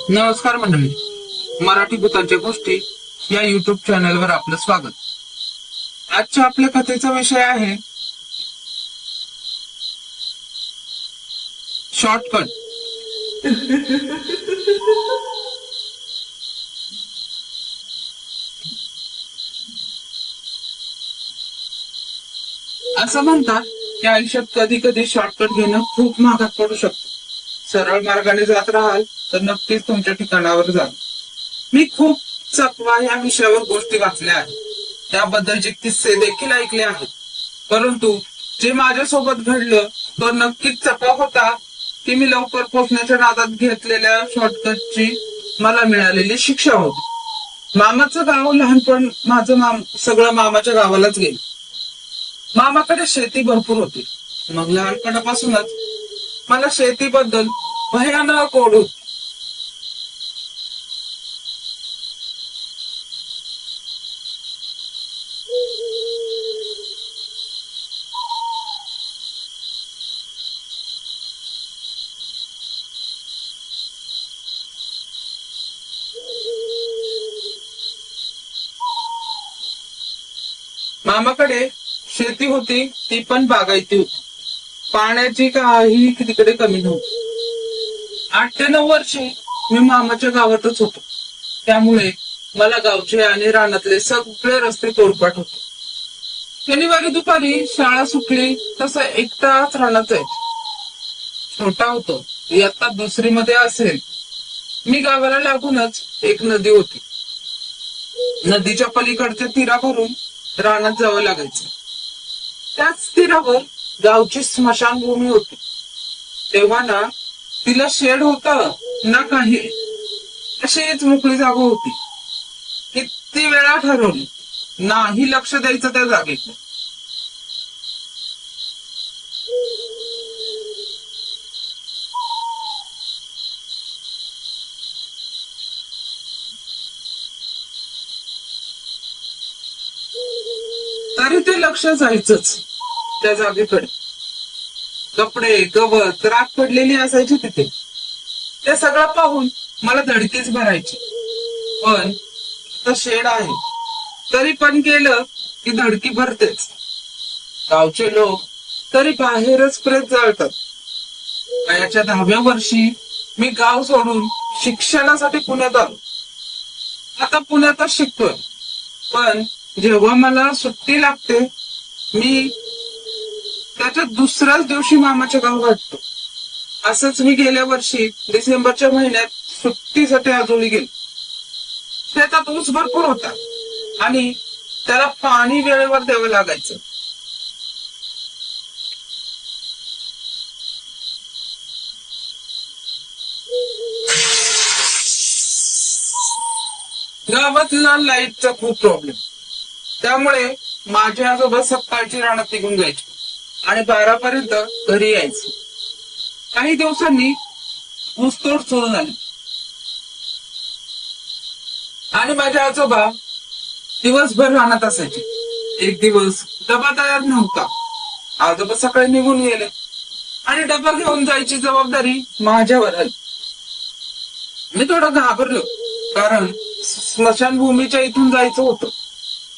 नमस्कार मंडळी. मराठी भूतांच्या गोष्टी या युट्यूब चॅनलवर आपलं स्वागत. आजच्या आपल्या कथेचा विषय आहे शॉर्टकट. असं म्हणतात की आयुष्यात कधी कधी शॉर्टकट घेणं खूप महागात पडू शकतं. सरळ मार्गाने जात राहाल तर नक्कीच तुमच्या ठिकाणावर जाल. मी खूप चकवा या विषयावर गोष्टी वाचल्या आहेत, त्याबद्दलचे किस्से देखील ऐकले आहेत. परंतु जे माझ्यासोबत घडलं तो नक्कीच चकवा होता की मी लवकर पोहोचण्याच्या नादात घेतलेल्या शॉर्टकटची मला मिळालेली शिक्षा होती. मामाचं गाव लहानपण माझं सगळं मामाच्या गावालाच गेलं. मामाकडे शेती भरपूर होती. मग लहानपणापासूनच मला शेतीबद्दल भयानक ओढ होती. मामाकडे शेती होती, ती पण बागायती होती. पाण्याची काही तिकडे कमी नव्हती. 8 ते 9 वर्षे मी मामाच्या गावातच होतो, त्यामुळे मला गावचे आणि रानातले सगळे रस्ते तोडपाठ होते. शनिवारी दुपारी शाळा सुटली तसं एकटाच रानात जायचं. छोटा होतो, इयत्ता 2री मध्ये असेल. मी गावाला लागूनच एक नदी होती. नदीच्या पलीकडच्या तीरावरून रानात जावं लागायचं. त्याच तीरावर गावची स्मशानभूमी होती. तेव्हा ना तिला शेड होत ना काही, अशीच मोकळी जागा होती. किती वेळा ठरवली, नाही लक्ष द्यायचं त्या जागेत. तरी ते लक्ष जायचंच त्या जागेकडे. कपडे गवत राख पडलेली असायची तिथे. ते सगळं पाहून मला धडकीच भरायची. पण आता शेड आहे तरी पण गेलं की धडकी भरतेच. गावचे लोक तरी बाहेरच प्रेत जळतात. वयाच्या 10व्या वर्षी मी गाव सोडून शिक्षणासाठी पुण्यात आलो. आता पुण्यातच शिकतोय. पण जेव्हा मला सुट्टी लागते, मी त्याच्या दुसऱ्याच दिवशी मामाच्या गाव गाठतो. असंच मी गेल्या वर्षी डिसेंबरच्या महिन्यात सुट्टीसाठी आजोळी गेलो. शेतात ऊस भरपूर होता आणि त्याला पाणी वेळेवर द्यावं लागायचं. गावातला लाईटचा खूप प्रॉब्लेम, त्यामुळे माझे आजोबा सकाळची रानात निघून जायचे आणि 12 पर्यंत घरी यायचे. काही दिवसांनी ऊसतोड सुरू झाली आणि माझे आजोबा दिवसभर रानात असायचे. एक दिवस डबा तयार नव्हता. आजोबा सकाळी निघून गेले आणि डबा घेऊन जायची जबाबदारी माझ्यावर आली. मी थोडं घाबरलो, कारण स्मशानभूमीच्या इथून जायचं होतं.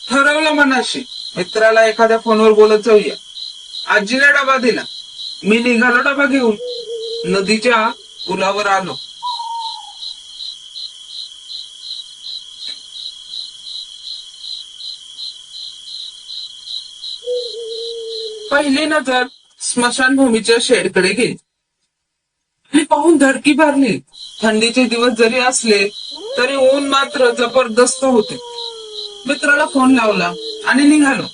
ठरवलं मनाशी, मित्राला एखाद्या फोनवर बोलत जाऊया. आजीला डबा दिला. मी निघालो डबा घेऊन. नदीच्या पुलावर आलो. पहिली नजर स्मशानभूमीच्या शेडकडे गेली. मी पाहून धडकी भरली. थंडीचे दिवस जरी असले तरी ऊन मात्र जबरदस्त होते. मित्राला फोन लावला आणि निघालो.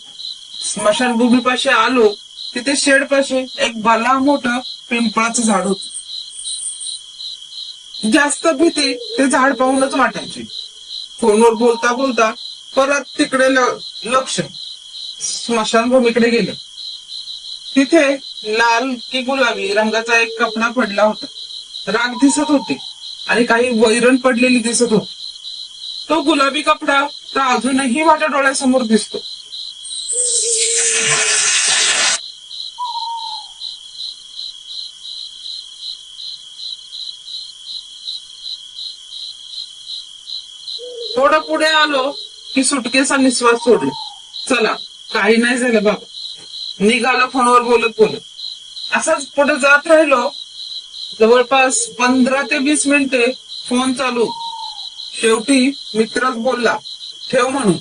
स्मशानभूमीपाशी आलो. तिथे शेड पाशी एक भला मोठं पिंपळाचं झाड होत. जास्त भीती ते झाड पाहूनच वाटायची. फोनवर बोलता बोलता परत तिकडे लक्ष स्मशानभूमीकडे गेलं. तिथे लाल की गुलाबी रंगाचा एक कपडा पडला होता. राख दिसत होती आणि काही वैरण पडलेली दिसत होती. तो गुलाबी कपडा तर अजूनही माझ्या डोळ्यासमोर दिसतो. थोडं पुढे आलो की सुटकेचा निश्वास सोडला. चला, काही नाही झालं बाबा. निघालो फोनवर बोलत बोलत. असंच पुढे जात राहिलो. जवळपास 15 ते 20 मिनिटे फोन चालू. शेवटी मित्रच बोलला, ठेव म्हणून.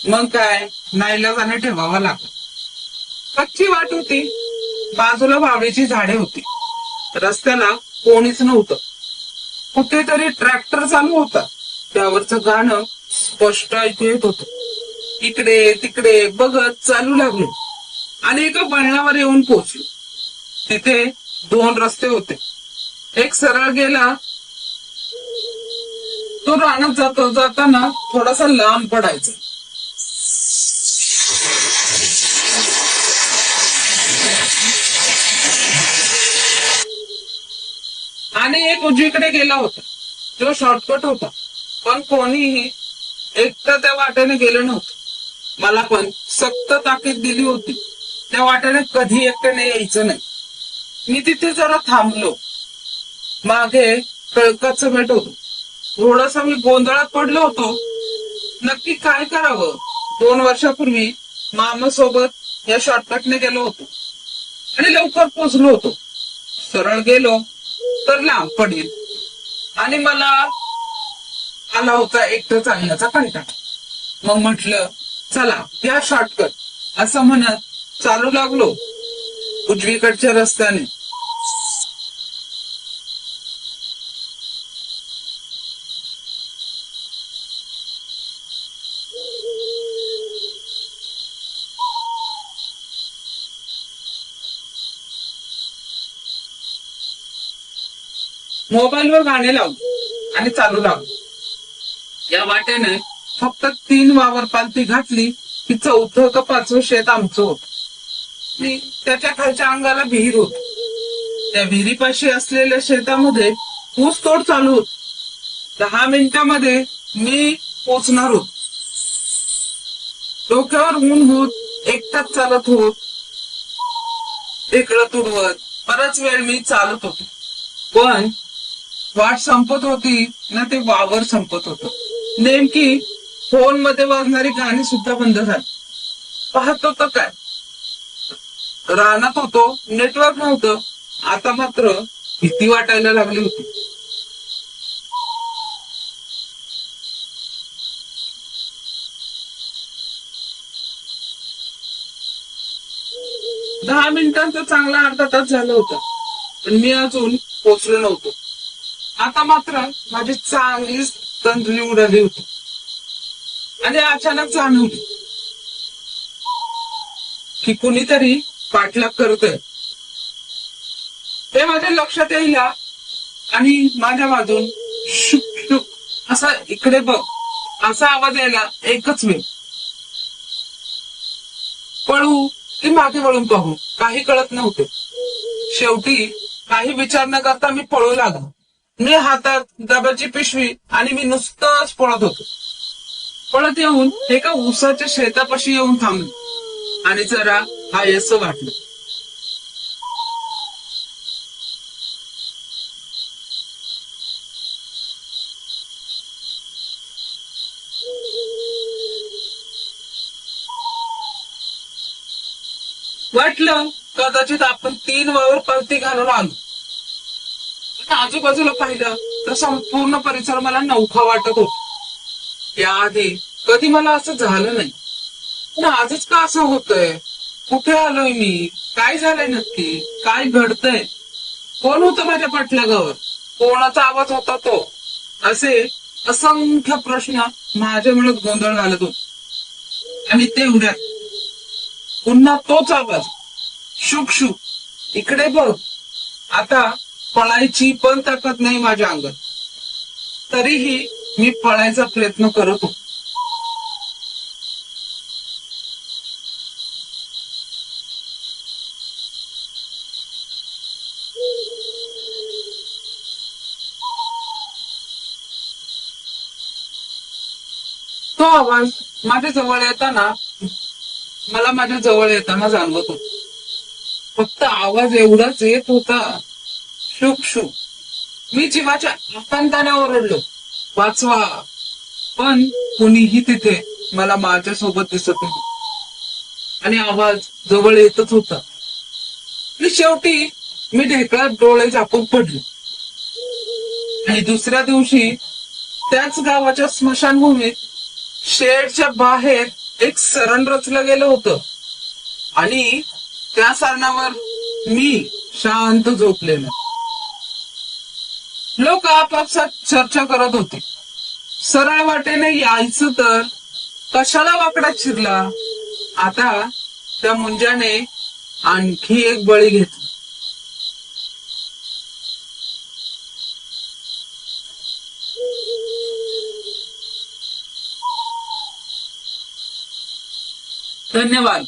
मग काय, नाईलाजाने ठेवावा लागला. कच्ची वाट होती. बाजूला बावळीची झाडे होती. रस्त्याला कोणीच नव्हतं. कुठेतरी ट्रॅक्टर चालू होता. त्यावरचं गाणं स्पष्ट ऐकू येत होतं. इकडे तिकडे बघत चालू लागलो आणि एका वळणावर येऊन पोहोचलो. तिथे 2 रस्ते होते. एक सरळ गेला, तो रानात जाताना थोडासा लांब पडायचा. आणि एक उजवीकडे गेला होता. तो शॉर्टकट होता. पण कोणीही एकटं त्या वाटेने गेलं नव्हतं. मला पण सक्त ताकीद दिली होती, त्या वाटेने कधी एकट्याने यायचं नाही. मी तिथे जरा थांबलो. मागे कळकाचं भेट होतं. थोडासा मी गोंधळात पडलो होतो. नक्की काय करावं. 2 वर्षापूर्वी मामा सोबत या शॉर्टकटने गेलो होतो आणि लवकर पोहोचलो होतो. सरळ गेलो तर लांब पडेल आणि मला आला होता एकटं चालण्याचा कंटाळा. मग म्हटलं, चला या शॉर्टकट, असं म्हणत चालू लागलो उजवीकडच्या रस्त्याने. मोबाईलवर गाणे लावले आणि चालू लागलो. या वाटेने फक्त 3 वावर पालथी घातली की 4थं का 5वं शेत आमचं होत. मी त्याच्या खालच्या अंगाला विहीर होत. त्या विहिरीपाशी असलेल्या शेतामध्ये ऊस तोड चालू होत. 10 मिनिटांमध्ये मी पोचणार होत. डोक्यावर ऊन होत, एकटाच चालत होत. इकडं तुडवत बराच वेळ मी चालत होतो. पण वाट संपत होती ना ते वावर संपत होत. नेमकी फोन मध्ये वाजणारी गाणी सुद्धा बंद झाली. पाहतो तर काय, रानात होतो, नेटवर्क नव्हतं. आता मात्र भीती वाटायला लागली होती. दहा मिनिटांचा चांगला अर्धा तास झाला होता, पण मी अजून पोचलो नव्हतो. आता मात्र माझी चांगलीच तंद्री उडाली होती आणि अचानक जाणवली की कुणीतरी पाठलाग करतोय. ते माझ्या लक्षात यायला आणि माझ्या बाजून शुक शुक असा इकडे बघ असा आवाज यायला एकच वेळ. पळू की मागे वळून पाहू काही कळत नव्हते. शेवटी काही विचार न करता मी पळू लागलो. मी हातात डब्याची पिशवी आणि मी नुसतंच पळत होतो. पळत येऊन एका ऊसाच्या शेतापाशी येऊन थांबलो आणि जरा हायस वाटलं. वाटलं कदाचित आपण 3 वावर पालथी घालून आलो. आजूबाजूला पाहिलं तर संपूर्ण परिसर मला नवखा वाटत होता. याआधी कधी मला असं झालं नाही. पण आजच का असं होतंय. कुठे आलोय मी, काय झालंय नक्की, काय घडतंय, कोण होतं माझ्या पाठलागावर, कोणाचा आवाज होता तो, असे असंख्य प्रश्न माझ्या मनात गोंधळ घालत होते. आणि तेवढ्यात पुन्हा तोच आवाज, शुक शुक इकडे बघ. आता पळायची पण ताकद नाही माझ्या अंगात, तरीही मी पळायचा प्रयत्न करत होतो. तो आवाज माझ्या जवळ येताना मला माझ्या जवळ येताना जाणवत होता. फक्त आवाज एवढाच येत होता, शुक शुक. मी जीवाच्या आकांताने ओरडलो, वाचवा पण कुणीही तिथे मला माझ्यासोबत दिसत नाही आणि आवाज जवळ येतच होता. आणि शेवटी मी ढेकळात डोळे झाकून पडले. आणि दुसऱ्या दिवशी त्याच गावाच्या स्मशानभूमीत शेडच्या बाहेर एक सरण रचलं गेलं होतं आणि त्या सरणावर मी शांत झोपलेलो. लोक आपापसात चर्चा करत होते. सरळ वाटेने यायचं तर कशाला वाकड्यात शिरला. आता त्या मुंजाने आणखी एक बळी घेतला. धन्यवाद.